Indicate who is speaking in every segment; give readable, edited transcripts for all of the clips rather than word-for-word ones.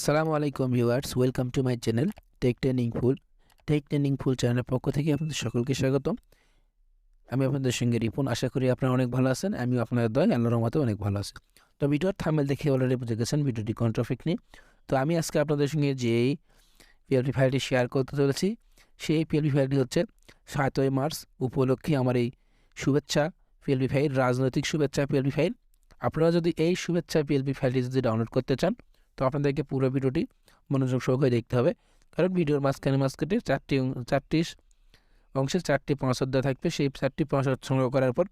Speaker 1: Assalamualaikum viewers, welcome to my channel Tech Training Full চ্যানেলের পক্ষ থেকে আপনাদের সকলকে স্বাগতম। আমি আপনাদের সঙ্গে রিপন। আশা করি আপনারা অনেক ভালো আছেন। আমিও আপনাদের দয়ায় আল্লাহর রহমতে অনেক ভালো আছি। তো ভিডিওর থাম্বনেল দেখে অলরেডি বুঝে গেছেন ভিডিওটি কোন টপিক নিয়ে। তো আমি আজকে আপনাদের সঙ্গে যেই পিএলপি ফাইলটি শেয়ার করতে চলেছি সেই পিএলপি ফাইলটি হচ্ছে 7ই মার্চ উপলক্ষে আমার এই শুভেচ্ছা পিএলপি ফাইল, রাজনৈতিক শুভেচ্ছা পিএলপি ফাইল। আপনারা যদি এই শুভেচ্ছা পিএলপি ফাইলটি যদি ডাউনলোড করতে চান তো আপনাদেরকে পুরো ভিডিওটি মনোযোগ সহকারে দেখতে হবে, কারণ ভিডিওর মাঝখানে চারটি অংশে 4টি পাঁচ অধ্যায় থাকবে। সেই 4টি পাঁচ সংগ্রহ করার পর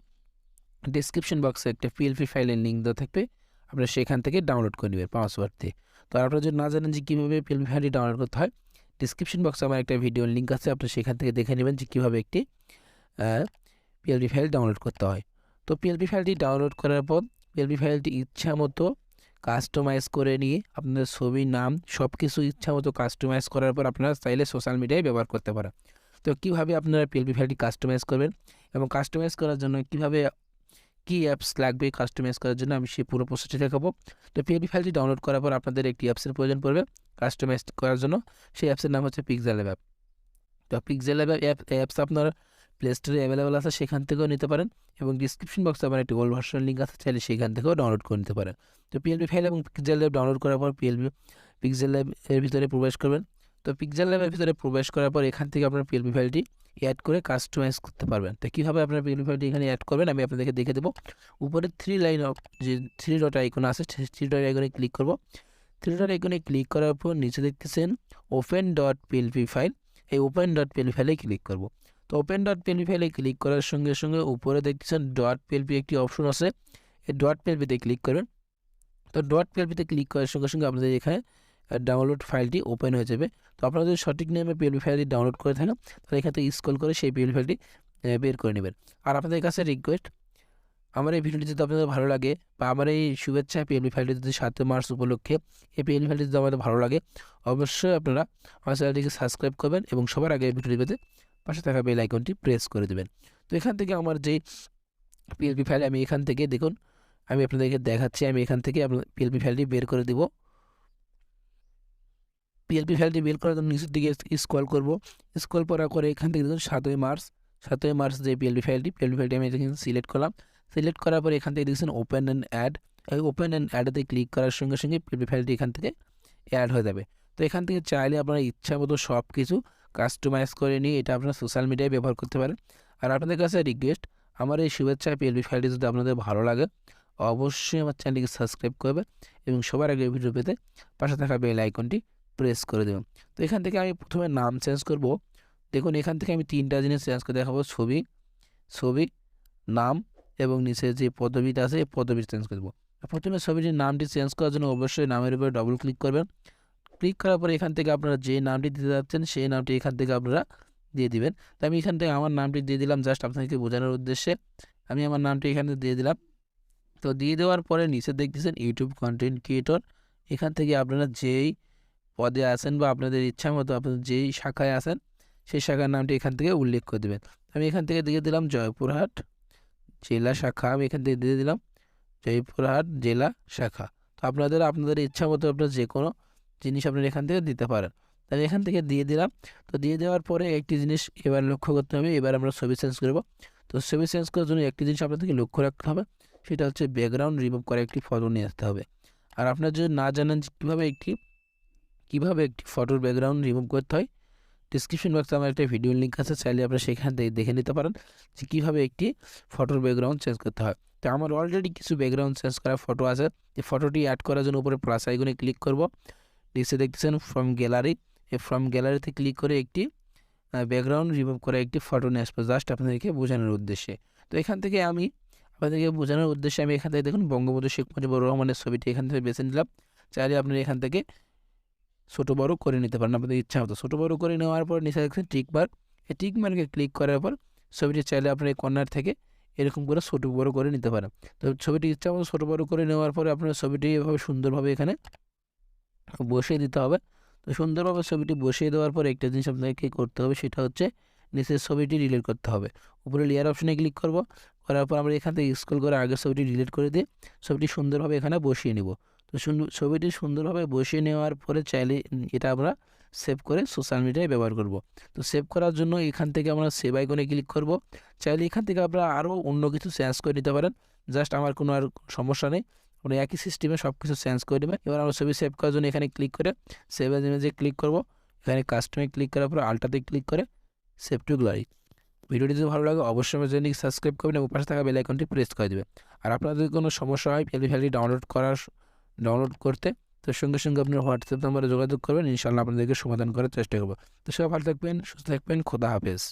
Speaker 1: ডিসক্রিপশন বক্সে একটা পিএলপি ফাইলের লিঙ্ক দেওয়া থাকবে, আপনারা সেখান থেকে ডাউনলোড করে নেবেন পাসওয়ার্ড দিয়ে। তো আপনারা যদি না জানেন যে কীভাবে পিএলপি ফাইলটি ডাউনলোড করতে হয়, ডিসক্রিপশন বক্সে আমার একটা ভিডিওর লিঙ্ক আছে, আপনারা সেখান থেকে দেখে নেবেন যে কীভাবে একটি পিএলপি ফাইল ডাউনলোড করতে হয়। তো পিএলপি ফাইলটি ডাউনলোড করার পর পিএলপি ফাইলটি ইচ্ছা মতো কাস্টমাইজ করে নিয়ে আপনাদের ছবি, নাম সব কিছু ইচ্ছা মতো কাস্টমাইজ করার পর আপনারা চাইলে সোশ্যাল মিডিয়ায় ব্যবহার করতে পারেন। তো কীভাবে আপনারা পিএলপি ফাইলটি কাস্টমাইজ করবেন এবং কাস্টমাইজ করার জন্য কীভাবে কী অ্যাপস লাগবে কাস্টমাইজ করার জন্য আমি সেই পুরো প্রসেসটি দেখাবো। তো পিএলপি ফাইলটি ডাউনলোড করার পর আপনাদের একটি অ্যাপসের প্রয়োজন পড়বে কাস্টমাইজ করার জন্য। সেই অ্যাপসের নাম হচ্ছে পিক্সেলল্যাব অ্যাপ। তো পিক্সেলল্যাব অ্যাপস আপনার প্লে স্টোরে অ্যাভেলেবেল আছে, সেখান থেকেও নিতে পারেন এবং ডিসক্রিপশন বক্সে আমার একটি ওল্ড ভার্সন লিঙ্ক আছে, চাইলে সেখান থেকেও ডাউনলোড করে নিতে পারেন। তো পিএলপি ফাইল এবং পিক্সেলল্যাব ডাউনলোড করার পর পিক্সেলল্যাব এর ভিতরে প্রবেশ করবেন। তো পিক্সেলল্যাবের ভিতরে প্রবেশ করার পর এখান থেকে আপনার পিএলপি ফাইলটি অ্যাড করে কাস্টমাইজ করতে পারবেন। তো কীভাবে আপনার পিএলপি ফাইলটি এখানে অ্যাড করবেন আমি আপনাদেরকে দেখে দেবো। উপরে যে 3 ডট আইকন আছে, 3 ডট আইকনে ক্লিক করব। 3 ডট আইকনে ক্লিক করার পর নিচে দেখতেছেন ওপেন ডট পিএলপি ফাইল, এই ওপেন ডট পিএলপি ফাইলে ক্লিক করব। তো ওপেন ডট পিএলপি ফাইলে ক্লিক করার সঙ্গে সঙ্গে উপরে দেখতেছেন ডট পিএলপি একটি অপশন আছে, এই ডট পিএলপিতে ক্লিক করবেন। তো ডট পিএলপিতে ক্লিক করার সঙ্গে সঙ্গে আপনাদের এখানে ডাউনলোড ফাইলটি ওপেন হয়ে যাবে। তো আপনারা যদি সঠিক নেমে পিএলপি ফাইলটি ডাউনলোড করে থাকেন তাহলে এখান থেকে স্ক্রল করে সেই পিএলপি ফাইলটি বের করে নেবেন। আর আপনাদের কাছে রিকোয়েস্ট, আমার এই ভিডিওটি যদি আপনাদের ভালো লাগে বা আমার এই শুভেচ্ছা পিএলপি ফাইলটি যদি 7 মার্চ উপলক্ষে এই পিএলপি ফাইলটি যদি আমাদের ভালো লাগে, অবশ্যই আপনারা আমার চ্যানেলটিকে সাবস্ক্রাইব করবেন এবং সবার আগে এই ভিডিওটি পেতে পাশে থাকা বেল আইকনটি প্রেস করে দেবেন। তো এখান থেকে আমার যে পিএলপি ফাইল, আমি এখান থেকে দেখুন আমি আপনাদেরকে দেখাচ্ছি, আমি এখান থেকে আপনার পিএলপি ফাইলটি বের করে দেব। পিএলপি ফাইলটি বের করার জন্য নিচের দিকে স্ক্রল করব। স্ক্রল করার পরে এখান থেকে দেখুন 7ই মার্চ যে পিএলপি ফাইলটি আমি এখানে সিলেক্ট করলাম। সিলেক্ট করার পরে এখান থেকে দেখছেন ওপেন অ্যান্ড অ্যাড, এই ওপেন অ্যান্ড অ্যাডে ক্লিক করার সঙ্গে সঙ্গে পিএলপি ফাইলটি এখান থেকে অ্যাড হয়ে যাবে। তো এখান থেকে চাইলে আপনারা ইচ্ছা মতো সব কিছু কাস্টমাইজ করে নিয়ে এটা আপনারা সোশ্যাল মিডিয়ায় ব্যবহার করতে পারেন। আর আপনাদের কাছে রিকোয়েস্ট, আমার এই শুভেচ্ছা পিএলপি ফাইলটি যদি আপনাদের ভালো লাগে অবশ্যই আমার চ্যানেলটিকে সাবস্ক্রাইব করবে এবং সবার আগে ভিডিও পেতে পাশে থাকা বেল আইকনটি প্রেস করে দেবেন। তো এখান থেকে আমি প্রথমে নাম চেঞ্জ করব। দেখুন এখান থেকে আমি 3টা জিনিস চেঞ্জ করে দেখাবো, ছবি, নাম এবং নিচে যে পদবিটা আছে এই পদবি চেঞ্জ করব। প্রথমে ছবিটির নামটি চেঞ্জ করার জন্য অবশ্যই নামের উপরে ডবল ক্লিক করবেন। ক্লিক করার পরে এখান থেকে আপনারা যে নামটি দিতে যাচ্ছেন সেই নামটি এখান থেকে আপনারা দিয়ে দিবেন। তো আমি এখান থেকে আমার নামটি দিয়ে দিলাম, জাস্ট আপনাদেরকে বোঝানোর উদ্দেশ্যে আমি আমার নামটি এখানে দিয়ে দিলাম। তো দিয়ে দেওয়ার পরে নিচে দেখতেছেন ইউটিউব কন্টেন্ট ক্রিয়েটর, এখান থেকে আপনারা যেই পদে আছেন বা আপনাদের ইচ্ছা মতো আপনাদের যেই শাখায় আছেন সেই শাখার নামটি এখান থেকে উল্লেখ করে দেবেন। আমি এখান থেকে দিয়ে দিলাম জয়পুরহাট জেলা শাখা, আমি এখান থেকে দিয়ে দিলাম জয়পুরহাট জেলা শাখা। তো আপনাদের ইচ্ছা মতো আপনারা যে কোনো জিনিস আপনারা এখান থেকে দিতে পারেন। তাহলে এখান থেকে দিয়ে দিলাম। তো দিয়ে দেওয়ার পরে একটি জিনিস এবার লক্ষ্য করতে হবে, এবার আমরা ছবি চেঞ্জ করব। তো ছবি চেঞ্জ করার জন্য একটি জিনিস আপনাদেরকে লক্ষ্য রাখতে হবে, সেটা হচ্ছে ব্যাকগ্রাউন্ড রিমুভ করে একটি ফটো নিয়ে আসতে হবে। আর আপনারা যদি না জানেন যে কীভাবে একটি ফটোর ব্যাকগ্রাউন্ড রিমুভ করতে হয়, ডিসক্রিপশন বক্সে আমার একটা ভিডিও লিঙ্ক আছে, চাইলে আপনারা সেখান থেকে দেখে নিতে পারেন যে কীভাবে একটি ফটোর ব্যাকগ্রাউন্ড চেঞ্জ করতে হয়। তো আমার অলরেডি কিছু ব্যাকগ্রাউন্ড চেঞ্জ করা ফটো আছে, এই ফটোটি অ্যাড করার জন্য উপরে প্লাস আইকনে ক্লিক করব। নিচে দেখতেছেন ফ্রম গ্যালারি, এই ফ্রম গ্যালারিতে ক্লিক করে একটি ব্যাকগ্রাউন্ড রিমুভ করে একটি ফটো নিয়ে আসবো, জাস্ট আপনাদেরকে বোঝানোর উদ্দেশ্যে। তো এখান থেকে আমি আপনাদেরকে বোঝানোর উদ্দেশ্যে আমি এখান থেকে দেখুন বঙ্গবন্ধু শেখ মুজিবুর রহমানের ছবিটি এখান থেকে বেছে নিলাম। চাইলে আপনারা এখান থেকে ছোটো বড়ো করে নিতে পারেন আপনাদের ইচ্ছা মতো। ছোটো বড়ো করে নেওয়ার পর নিচে দেখছেন টিক মার্ক, এই টিক মার্কে ক্লিক করার পর ছবিটি চাইলে আপনার এই কর্নার থেকে এরকম করে ছোটো বড়ো করে নিতে পারেন। তো ছবিটি ইচ্ছা মতো ছোটো বড়ো করে নেওয়ার পরে আপনার ছবিটি এভাবে সুন্দরভাবে এখানে বসিয়ে দিতে হবে। তো সুন্দরভাবে ছবিটি বসিয়ে দেওয়ার পর একটা জিনিস আপনাকে করতে হবে, সেটা হচ্ছে নিচের ছবিটি ডিলিট করতে হবে। উপরে লেয়ার অপশনে ক্লিক করার পর আমরা এখান থেকে স্ক্রল করে আগের ছবিটি ডিলিট করে দিয়ে ছবিটি সুন্দরভাবে এখানে বসিয়ে নিব। তো ছবিটি সুন্দরভাবে বসিয়ে নেওয়ার পরে চাইলে এটা আমরা সেভ করে সোশ্যাল মিডিয়ায় ব্যবহার করব। তো সেভ করার জন্য এখান থেকে আমরা সেভ আইকনে ক্লিক করব। চাইলে এখান থেকে আপনারা আরও অন্য কিছু চেঞ্জ করে নিতে পারেন, জাস্ট আমার কোনো আর সমস্যা নেই, আপনি একই সিস্টেমে সব কিছু চেঞ্জ করে দেবেন। এবার আমরা ছবি সেভ করার জন্য এখানে ক্লিক করে সেভ অ্যাজ ইমেজে ক্লিক করব। এখানে কাস্টমে ক্লিক করার পর আলটাতে ক্লিক করে সেভ টু গ্যালারি। ভিডিওটি যদি ভালো লাগে অবশ্যই আমার চ্যানেলটি সাবস্ক্রাইব করবেন এবং পাশে থাকা বেল আইকনটি প্রেস করে দেবেন। আর আপনাদের যদি কোনো সমস্যা হয় ফেলি ডাউনলোড করতে, তো সঙ্গে সঙ্গে আপনার হোয়াটসঅ্যাপ নাম্বারে যোগাযোগ করবেন, ইনশাআল্লাহ আপনাদেরকে সমাধান করার চেষ্টা করব। তো সবাই ভালো থাকবেন, সুস্থ থাকবেন, খোদা হাফেজ।